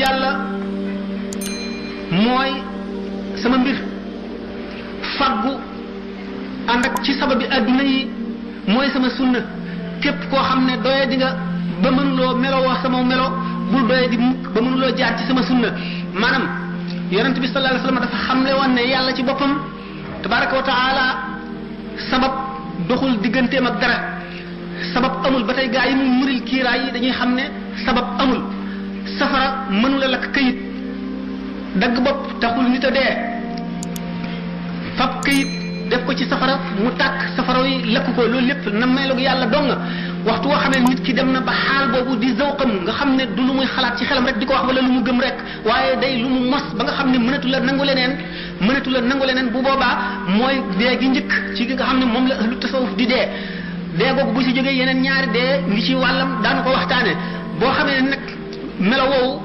yàlla mooy sama mbir faggu ànd ak ci sababi adduna yi mooy sama sunna képp koo xam ne doye di nga ba mënuloo meloo sama melo bul doye di mukk ba mënuloo jaar ci sama sunna maanaam yonent bi sallallahu alayhi wasallam dafa xamle woon ne yàlla ci boppam tabaraka wa taala sabab doxul digganteem ak dara sabab amul ba tey gaa yi mu muril kiiraay yi dañuy xam ne sabab amul safara mënula lakk këyit dagg bopp taxul nit a dee fab këyit def ko ci safara mu tàkk safara yi lakk ko loolu lépp na meloog yàlla dong waxtu woo xamee nit ki dem na ba xaal boobu di zawqam nga xam ne du lu muy xalaat ci xelam rek di ko wax wala lu mu gëm rek waaye day lu mu mos ba nga xam ne mënatu la nangu leneen bu boobaa mooy dee gi njëkk ci gi nga xam ne moom la ahlu tasawuf di dee googu bu si jógee yeneen ñaari dee ngi ci wàllam daanu ko waxtaane boo xamee ne nag melo woowu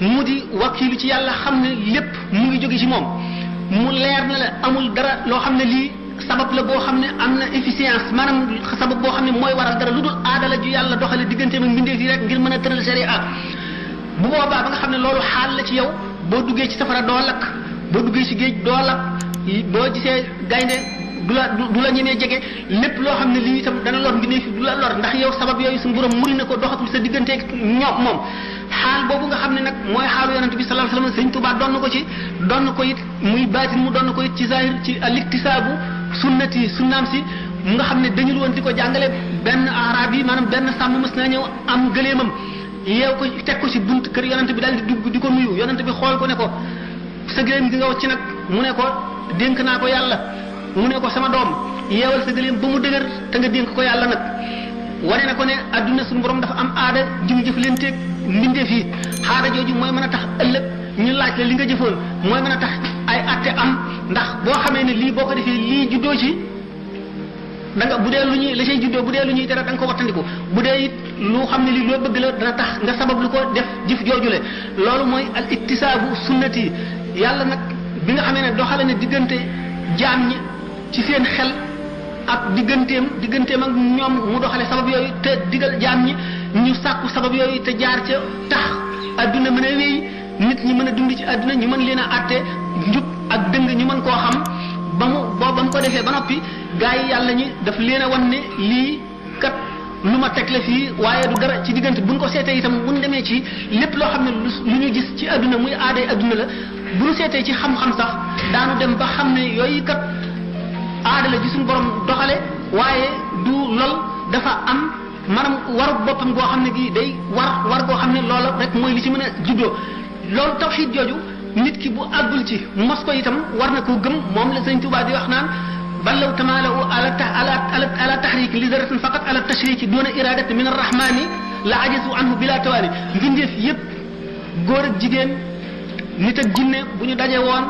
mu di wakiilu ci yàlla xam ne lépp mu ngi jóge ci moom mu leer na la amul dara loo xam ne lii sabab la boo xam ne am na efficience maanaam sabab boo xam ne mooy waral dara lu dul aada la ju yàlla doxale diggante ak mbindeef yi rek ngir mën a tëral sharia bu boobaa ba nga xam ne loolu xaal la ci yow boo duggee ci safara doo lakk boo duggee ci géej doo lakk boo gisee gaynde du la ñemee jege lépp loo xam ne lii itam dana lor mbindeef yi du la lor ndax yow sabab yooyu suñu borom muri na ko doxatul sa diggante ak ñoom moom xaal boobu nga xam ne nag mooy xaalu yonent bi sallallahu alayhi wasallam Sëñ Tuubaa doon na ko ci doon na ko it muy baatin mu doon na ko it ci zahir ci al-iktisaabu sunnati sunnaam si mu nga xam ne dañul woon di ko jàngale benn arab yi maanaam benn sàmm mës naa ñëw am gëleemam yeew ko teg ko ci bunt kër yonent bi daal di dugg di ko nuyu yonent bi xool ko ne ko sa gëleem gi nga wacc nag mu ne ko dénk naa ko yàlla mu ne ko sama doom yeewal sa gëleem ba mu dëgër te nga dénk ko yàlla nag wane na ko ne adduna suñu borom dafa am aada ji mu jëf leen teeg mbindeef yi aada jooju mooy mën a tax ëllëg ñu laaj la li nga jëfoon mooy mën a tax ay atte am ndax boo xamee ne lii boo ko defee lii juddoo ci da nga bu dee lu ñuy la say juddoo bu dee lu ñuy tere da nga ko wattandiku bu dee it lu xam ne lii loo bëgg la dana tax nga sabab lu ko def jëf joojule loolu mooy al iktisaabu sunnati yàlla nag bi nga xamee ne doxale ne diggante jaam ñi ci seen xel ak digganteem ak ñoom mu doxale sabab yooyu te digal jaam ñi ñu sàkku sabab yooyu te jaar ca tax adduna mën a wéy nit ñi mën a dund ci adduna ñu mën leen a àtte njub ak dëng ñu mën koo xam ba mu ko defee ba noppi gaa yi yàlla ñi daf leen a wan ne lii kat lu ma teg la fii waaye du dara ci diggante buñ ko seetee itam buñ demee ci lépp loo xam ne lu ñu gis ci adduna muy aaday adduna la bu ñu seetee ci xam-xam sax daanu dem ba xam ne yooyu kat aada la ji suñu borom doxale waaye du lool dafa am maanaam waru boppam goo xam ne gi day war goo xam ne loola rek mooy li ci mën a juddoo loolu tawxiid jooju nit ki bu àggul ci mos ko itam war na koo gëm moom la Sëñ Tuubaa di wax naan ballaw tamaalaw ala tahrik li zaratin faqat ala tashriki duna iradati min arrahmani la ajazu anhu bila tawaani mbindeef yépp góor ak jigéen nit ak jinne bu ñu daje woon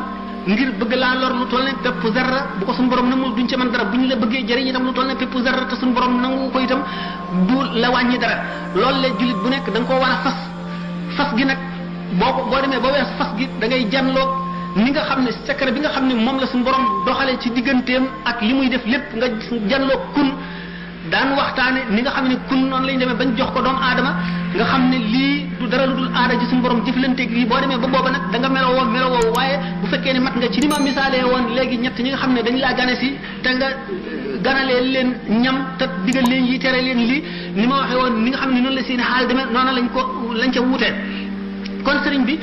ngir bëgg laa lor lu toll ne pepp zarra bu ko suñu borom nangul duñ ci mën dara bu ñu la bëggee jëriñ itam lu toll ne pepp zarra te suñu borom nangu ko itam du la wàññi dara loolu la jullit bu nekk da nga koo war a fas gi nag boo demee ba wees fas gi da ngay janloog ni nga xam ne secret bi nga xam ne moom la suñu borom doxalee ci digganteem ak li muy def lépp nga janloog kun daan waxtaane ni nga xam ne kun noonu lañ demee bañ jox ko doomu aadama nga xam ne lii du dara lu dul aada ji suñu borom jëflanteeg lii boo demee ba booba nag da nga meloo waaye bu fekkee ne mat nga ci ni ma misaalee woon léegi ñett ñi nga xam ne dañ laa gane si te nga ganalee leen ñam te digal leen yi tere leen lii ni ma waxee woon ni nga xam ne noonu la seen xaal demee noonu lañ ca wutee kon sëriñ bi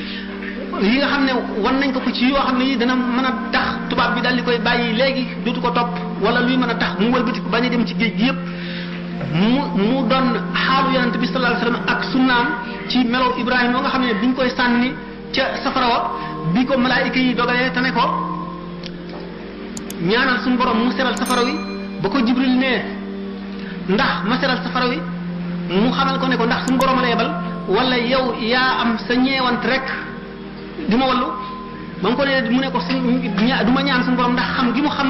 yi nga xam ne wan nañ ko ci yoo xam ne yi dana mën a tax tubaab bi daal di koy bàyyi léegi dootu ko topp wala luy mën a tax mu wëlbati ko bañ a dem ci géej gi yëpp mu doon xaalu yonent bi sallallahu alayhi wasallam ak sunnaam ci melow Ibrahima nga xam ne biñ koy sànni ca safara wa bi ko malaayika yi dogalee te ne ko ñaanal suñu borom mu seral safara wi ba ko Jibril ne ndax ma seral safara wi mu xamal ko ne ko ndax suñu borom a la yebal wala yow yaa am sa ñeewant rek di ma wallu ba mu ko ne mu ne ko du ma ñaan suñu borom ndax xam gi mu xam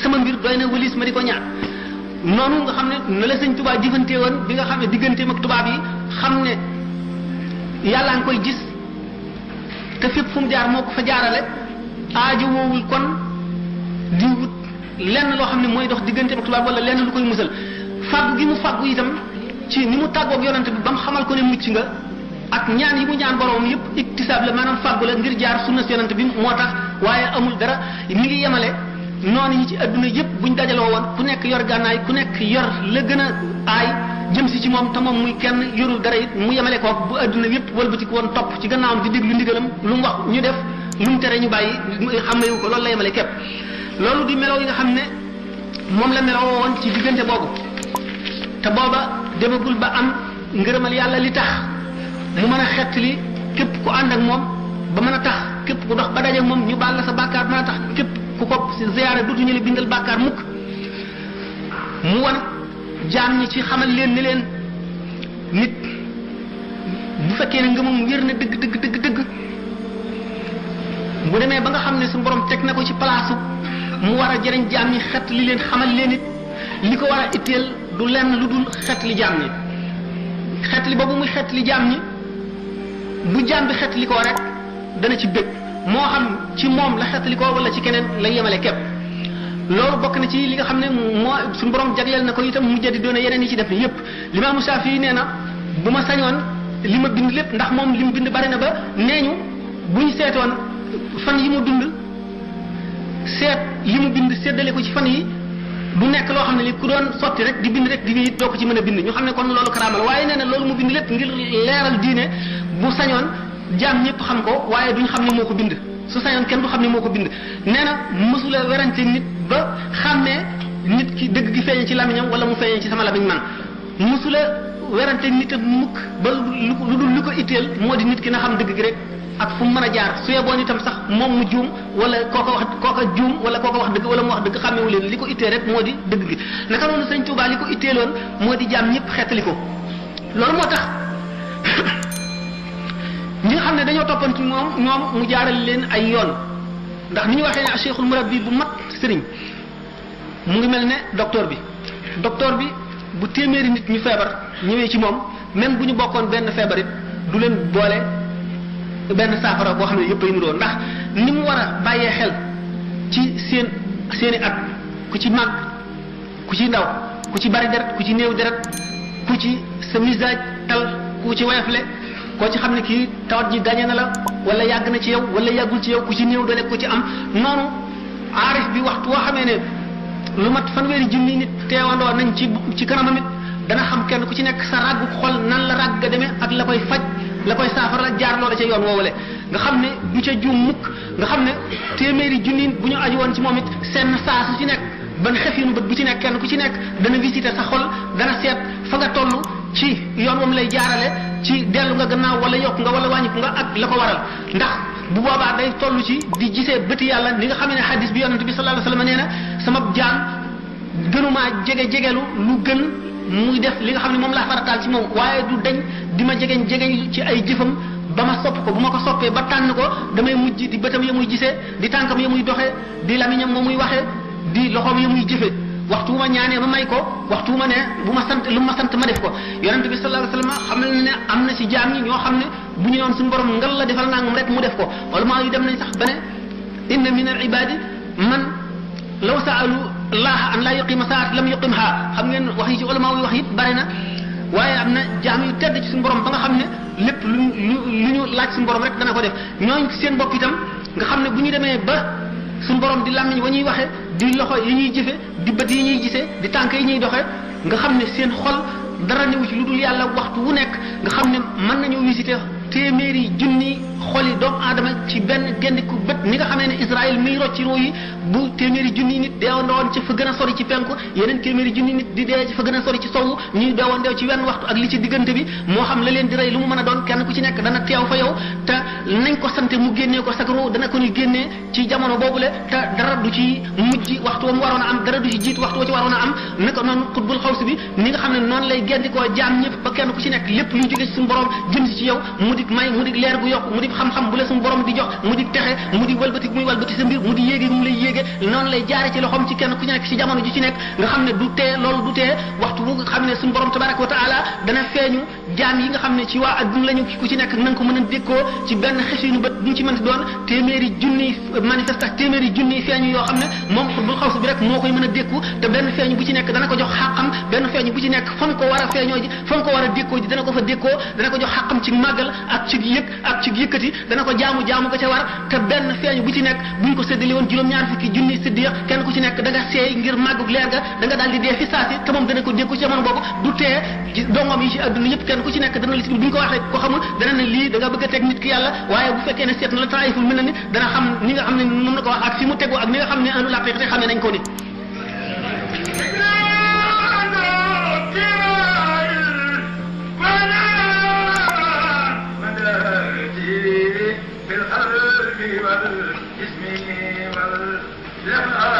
sama mbir doy na wëlis ma di ko ñaan noonu nga xam ne na la Sëñ Tuubaa jëfante woon bi nga xam ne digganteem ak tubaab yi xam ne yàllaa ngi koy gis te fépp fu mu jaar moo ko fa jaarale aajo woowul kon di wut lenn loo xam ne mooy dox digganteem ak tubaab wala lenn lu koy musal fàggu gi mu fàggu itam ci ni mu tàggoog yonante bi ba mu xamal ko ne mucc nga ak ñaan yi mu ñaan borom yépp iktisaab la maanaam fàggu la ngir jaar sunna yonent bi moo tax waaye amul dara mi ngi yemale noonu ñi ci adduna yépp buñ dajaloo woon ku nekk yor gànnaay ku nekk yor la gën a aay jëm si ci moom te moom muy kenn yorul dara it mu yemale ko bu adduna yépp wëlbatiku woon topp ci gannaawam di déglu ndigalam lu mu wax ñu def lu mu tere ñu bàyyi xamewu ko loolu la yemale képp loolu di melaw yi nga xam ne moom la meloo woon ci diggante boobu te booba demagul ba am ngërëmal yàlla li tax mu mën a xettali képp ku ànd ak moom ba mën a tax képp ku dox ba daje moom ñu baal la sa bàkkaar mën a tax képp ku ko ziyaare dootuñu la bindal bàkkaar mukk mu wan jaam ñi ci xamal leen ni leen nit bu fekkee ne ngëmam wér na dëgg dëgg dëgg dëgg bu demee ba nga xam ne su borom teg na ko ci place mu war a jëriñ jaam ñi xet li leen xamal leen it li ko war a itteel du lenn lu dul xet li jaam ñi xet li boobu muy xet li jaam ñi bu jaam bi xet li ko rek dana ci bëgg moo xam ci moom la xet li ko wala ci keneen la yemale képp loolu bokk na ci li nga xam ne moo suñu borom jagleel na ko itam mu jëdi doona yeneen yi ci def yépp Limaamu Shaafi nee na bu ma sañoon li ma bind lépp ndax moom li mu bind bari na ba nee ñu bu ñu seetoon fan yi mu dund seet li mu bind séddale ko ci fan yi du nekk loo xam ne li ku doon sotti rek di bind rek di wéy doo ko ci mën a bind ñu xam ne kon loolu karaama la waaye nee na loolu mu bind lépp ngir leeral diine bu sañoon jaam ñëpp xam ko waaye duñ xam ne moo ko bind su sañoon kenn du xam ne moo ko bind nee na mësula werante nit ba xàmmee nit ki dëgg gi feeñee ci lamiñam wala mu feeñee ci sama lamiñ man mësula werante nit ak mukk ba lu dul li ko itteel moo di nit ki na xam dëgg gi rek ak fu mu mën a jaar su yeboon itam sax moom mu juum wala kooka juum wala kooka wax dëgg wala mu wax dëgg xàmmewu leen li ko itteel rek moo di dëgg gi naka noonu Sëñ Tuubaa li ko itteeloon moo di jaam ñëpp xeetali ko loolu moo tax ñi nga xam ne dañoo toppanti ñoom mu jaaral leen ay yoon ndax ni ñu waxee ne cheikhul murabbi bu mat sëriñ mu ngi mel ne docteur bi bu téeméeri nit ñu feebar ñëwee ci moom même bu ñu bokkoon benn feebar it du leen boole benn saafara boo xam ne yëpp ay nuroo ndax ni mu war a bàyyee xel ci seeni at ku ci màgg ku ci ndaw ku ci bari deret ku ci néew deret ku ci sa misaaj tal ku ci woyofle koo ci xam ne kii tawat ji gañe na la wala yàgg na ci yow wala yàggul ci yow ku ci néew doole ku ci am noonu aarif bi waxtu woo xamee ne lu mat fanweeri junni nit teewandoo nañ ci kanamam it dana xam kenn ku ci nekk sa ràggu xol nan la ràgg ga demee ak la koy faj la koy saafara jaar loola ca yoon woowale nga xam ne du ca juum mukk nga xam ne téeméeri junni bu ñu aju woon ci moom it seen saa su ci nekk ban xefinu bët bu ci nekk kenn ku ci nekk dana visiter sa xol dana seet fa nga toll ci yoon moom lay jaarale ci dellu nga gannaaw wala yokk nga wala wàññiku nga ak la ko waral ndax bu boobaa day toll ci di gisee bëti yàlla ni nga xam ne xadis bi yonent bi sallallahu alayhi wasallam nee na sama jaam gënumaa jegelu lu gën muy def li nga xam ne moom laa farataal ci moom waaye du dañ di ma jegeñ ci ay jëfam ba ma sopp ko bu ma ko soppee ba tànn ko damay mujj di bëtam ya muy gisee di tànkam ya muy doxee di lamiñam ma muy waxee di loxoom ya muy jëfe waxtu wu ma ñaanee ma may ko waxtu wu ma ne bu ma sant lu ma sant ma def ko yonent bi sallallahu alayhi wasallam xam na ne am na ci jaam ñi ñoo xam ne bu ñu noon suñu borom ngal la defal nangam rek mu def ko wala maa yu dem nañ sax ba ne inna min al ibadi man law saalu allah an la yuqima saat lam yuqimha xam ngeen wax yi ci ulama yi wax it bari na waaye am na jaam yu tedd ci suñu borom ba nga xam ne lépp lu ñu laaj suñu borom rek dana ko def ñooñ seen bopp itam nga xam ne bu ñu demee ba suñu borom di làmmiñ wa ñuy waxee di loxo yi ñuy jëfe di bët yi ñuy gisee di tànk yi ñuy doxee nga xam ne seen xol dara newu ci lu dul yàlla waxtu wu nekk nga xam ne mën nañu visiter téeméeri junni xoli doomu aadama ci benn gendiku bët ni nga xamee ne Israël miy rocci roo yi bu téeméeri junni nit deewandoon ci fa gën a sori ci penku yeneen téeméeri junni nit di dee ci fa gën a sori ci sowu ñuy deewandeew ci wenn waxtu ak li ci diggante bi moo xam la leen di rey lu mu mën a doon kenn ku ci nekk dana teew fa yow te nañ ko sante mu génnee ko sak roo dana ko ñu génnee ci jamono boobule te dara du ci mujj waxtu wa mu waroon a am dara du ci jiit waxtu wa ci waroon a am naka noonu xutbul xawsi bi ni nga xam ne noonu lay gendikoo jaam ñëpp ba kenn ku ci nekk lépp luy jóge ci suñu borom jëm si ci yow mu di may mu di leer gu yokk mu di xam-xam bu la suñu borom di jox mu di texe mu di wëlbati muy wëlbati sa mbir mu di yéege mu lay yéege noonu lay jaare ci loxoom ci kenn ku ci nekk ci jamono ji ci nekk nga xam ne du tee loolu du tee waxtu bu nga xam ne suñu borom tabaraka wa taala dana feeñu jaam yi nga xam ne ci waa adduna lañu ku ci nekk na nga ko mën a dékkoo ci benn xesinu bët bu mu ci mën a doon téeméeri junni manifestation téeméeri junni feeñu yoo xam ne moom xutbul xaws bi rek moo koy mën a dékku te benn feeñu bu ci nekk dana ko jox xàqam benn feeñu bu ci nekk fa mu ko war a feeñoo ji fa mu ko war a dékkoo ji dana ko fa dékkoo dana ko jox xàqam ci màggal ak ci yëg ak ci yëkkati dana ko jaamu ko ca war te benn feeñu bu ci nekk buñ ko séddale woon juróom-ñaar fukki junni siddiq kenn ku ci nekk da nga seey ngir màggug leer ga da nga daal di dee fi saasi te moom dana ko dékku ci jamono boobu du tee dongom yi ci adduna yëpp kenn ku ci nekk dana la si buñ ko waxee ko xamul dana ne lii da nga bëgg a teg nit ki yàlla waaye bu fekkee ne seet na la taayiful mel na ni dana xam ni nga xam ne moom la ko wax ak fi mu tegu ak ni nga xam ne anu la te xamee nañ ko ni بالقلب والجسم واللمعان